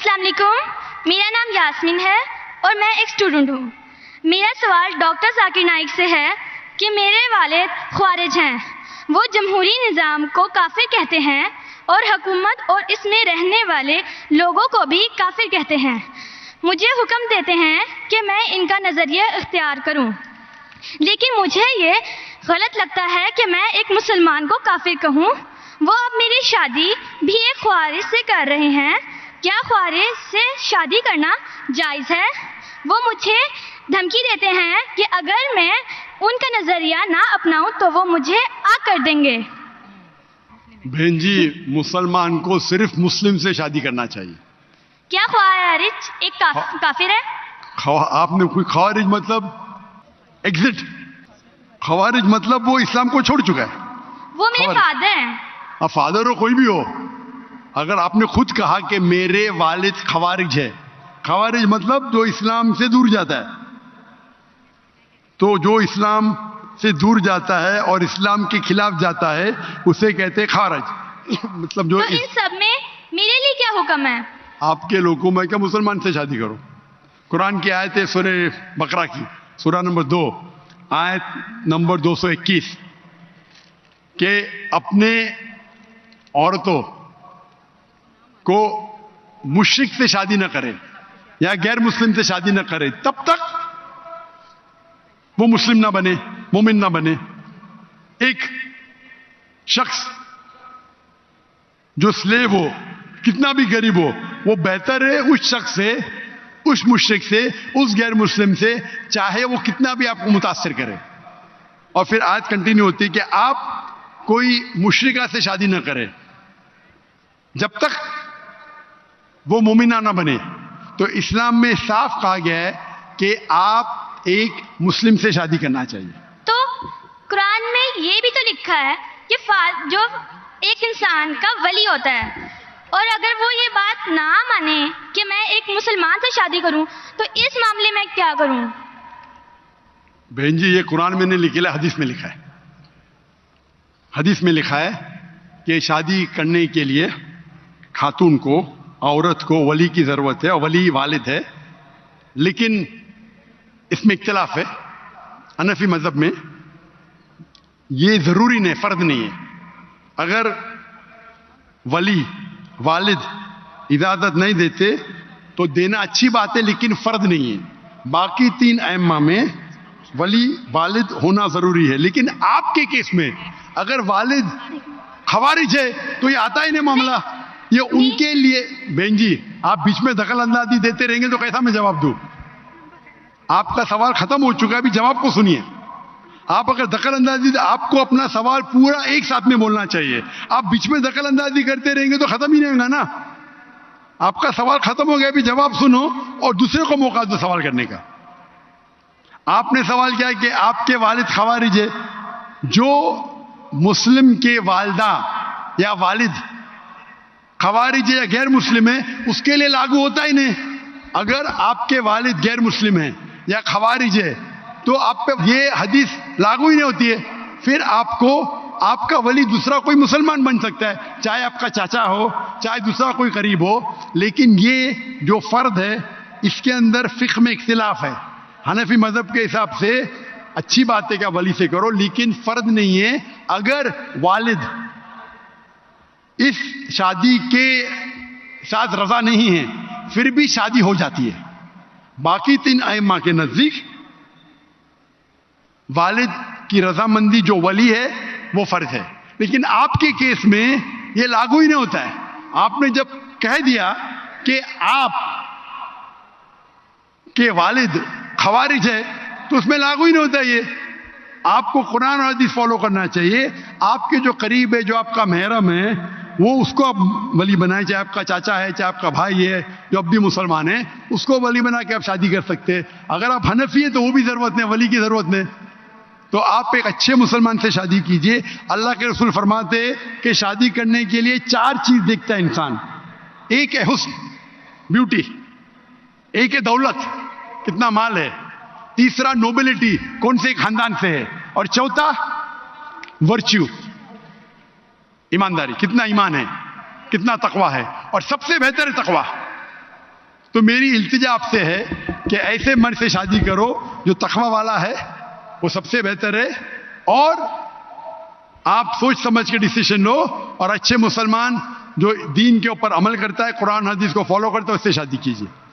السلام علیکم، میرا نام یاسمین ہے اور میں ایک اسٹوڈنٹ ہوں۔ میرا سوال ڈاکٹر ذاکر نائک سے ہے کہ میرے والد خوارج ہیں، وہ جمہوری نظام کو کافر کہتے ہیں اور حکومت اور اس میں رہنے والے لوگوں کو بھی کافر کہتے ہیں۔ مجھے حکم دیتے ہیں کہ میں ان کا نظریہ اختیار کروں، لیکن مجھے یہ غلط لگتا ہے کہ میں ایک مسلمان کو کافر کہوں۔ وہ اب میری شادی بھی ایک خوارج سے کر رہے ہیں، کیا خوارج سے شادی کرنا جائز ہے؟ وہ مجھے دھمکی دیتے ہیں کہ اگر میں ان کا نظریہ نہ اپناؤں تو وہ مجھے آگ کر دیں گے۔ بہن جی، مسلمان کو صرف مسلم سے شادی کرنا چاہیے۔ کیا خوارج ایک کافر ہے؟ آپ نے کوئی خوارج مطلب ایگزٹ، خوارج مطلب وہ اسلام کو چھوڑ چکا ہے۔ وہ میرے فادر ہیں۔ اب فادر ہو کوئی بھی ہو، اگر آپ نے خود کہا کہ میرے والد خوارج ہے، خوارج مطلب جو اسلام سے دور جاتا ہے، تو جو اسلام سے دور جاتا ہے اور اسلام کے خلاف جاتا ہے اسے کہتے ہیں خوارج۔ مطلب جو تو ان سب میں میرے لیے کیا حکم ہے؟ آپ کے لوگوں میں کیا مسلمان سے شادی کرو۔ قرآن کی آیت ہے سورہ بقرہ کی، سورہ نمبر 2 آیت نمبر 221 کہ اپنے عورتوں کو مشرک سے شادی نہ کرے یا غیر مسلم سے شادی نہ کرے تب تک وہ مسلم نہ بنے، مومن نہ بنے۔ ایک شخص جو سلیو ہو، کتنا بھی غریب ہو، وہ بہتر ہے اس شخص سے، اس مشرک سے، اس غیر مسلم سے، چاہے وہ کتنا بھی آپ کو متاثر کرے۔ اور پھر آیت کنٹینیو ہوتی ہے کہ آپ کوئی مشرکہ سے شادی نہ کرے جب تک وہ مومنہ نہ بنے۔ تو اسلام میں صاف کہا گیا ہے کہ آپ ایک مسلم سے شادی کرنا چاہیے۔ تو قرآن میں یہ بھی تو لکھا ہے کہ جو ایک انسان کا ولی ہوتا ہے، اور اگر وہ یہ بات نہ مانے کہ میں ایک مسلمان سے شادی کروں تو اس معاملے میں کیا کروں؟ بہن جی، یہ قرآن میں نہیں لکھا ہے، حدیث میں لکھا ہے۔ حدیث میں لکھا ہے کہ شادی کرنے کے لیے خاتون کو، عورت کو ولی کی ضرورت ہے، اور ولی والد ہے، لیکن اس میں اختلاف ہے۔ حنفی مذہب میں یہ ضروری نہیں، فرض نہیں ہے۔ اگر ولی والد اجازت نہیں دیتے تو دینا اچھی بات ہے، لیکن فرض نہیں ہے۔ باقی 3 ائمہ میں ولی والد ہونا ضروری ہے، لیکن آپ کے کیس میں اگر والد خوارج ہے تو یہ آتا ہی نہیں معاملہ۔ یہ ان کے لیے بہن جی، آپ بیچ میں دخل اندازی دیتے رہیں گے تو کیسا میں جواب دوں؟ آپ کا سوال ختم ہو چکا ہے، ابھی جواب کو سنیے۔ آپ اگر دخل اندازی، آپ کو اپنا سوال پورا ایک ساتھ میں بولنا چاہیے۔ آپ بیچ میں دخل اندازی کرتے رہیں گے تو ختم ہی نہیں ہوگا نا۔ آپ کا سوال ختم ہو گیا، ابھی جواب سنو اور دوسرے کو موقع دو سوال کرنے کا۔ آپ نے سوال کیا کہ آپ کے والد خوارج ہے، جو مسلم کے والدہ یا والد خوارج ہے یا غیر مسلم ہے اس کے لیے لاگو ہوتا ہی نہیں۔ اگر آپ کے والد غیر مسلم ہیں یا خوارج ہے تو آپ پہ یہ حدیث لاگو ہی نہیں ہوتی ہے۔ پھر آپ کو آپ کا ولی دوسرا کوئی مسلمان بن سکتا ہے، چاہے آپ کا چاچا ہو، چاہے دوسرا کوئی قریب ہو، لیکن یہ جو فرد ہے اس کے اندر فقہ میں اختلاف ہے۔ حنفی مذہب کے حساب سے اچھی بات ہے کہ ولی سے کرو، لیکن فرد نہیں ہے۔ اگر والد اس شادی کے ساتھ رضا نہیں ہے پھر بھی شادی ہو جاتی ہے۔ باقی 3 ائمہ کے نزدیک والد کی رضامندی جو ولی ہے وہ فرض ہے، لیکن آپ کے کیس میں یہ لاگو ہی نہیں ہوتا ہے۔ آپ نے جب کہہ دیا کہ آپ کے والد خوارج ہے تو اس میں لاگو ہی نہیں ہوتا یہ۔ آپ کو قرآن اور حدیث فالو کرنا چاہیے۔ آپ کے جو قریب ہے، جو آپ کا محرم ہے، وہ اس کو آپ ولی بنائیں، چاہے آپ کا چاچا ہے، چاہے آپ کا بھائی ہے جو اب بھی مسلمان ہے، اس کو ولی بنا کے آپ شادی کر سکتے ہیں۔ اگر آپ حنفی ہیں تو وہ بھی ضرورت نہیں، ولی کی ضرورت نہیں۔ تو آپ ایک اچھے مسلمان سے شادی کیجئے۔ اللہ کے رسول فرماتے کہ شادی کرنے کے لیے 4 چیز دیکھتا ہے انسان۔ ایک ہے حسن، بیوٹی، ایک ہے دولت، کتنا مال ہے، تیسرا نوبلٹی، کون سے خاندان سے ہے، اور چوتھا ورچیو، ایمانداری، کتنا ایمان ہے، کتنا تقوی ہے، اور سب سے بہتر ہے تقوی۔ تو میری التجا آپ سے ہے کہ ایسے مرد سے شادی کرو جو تقوی والا ہے، وہ سب سے بہتر ہے، اور آپ سوچ سمجھ کے ڈیسیشن لو، اور اچھے مسلمان جو دین کے اوپر عمل کرتا ہے، قرآن حدیث کو فالو کرتا ہے، اس سے شادی کیجیے.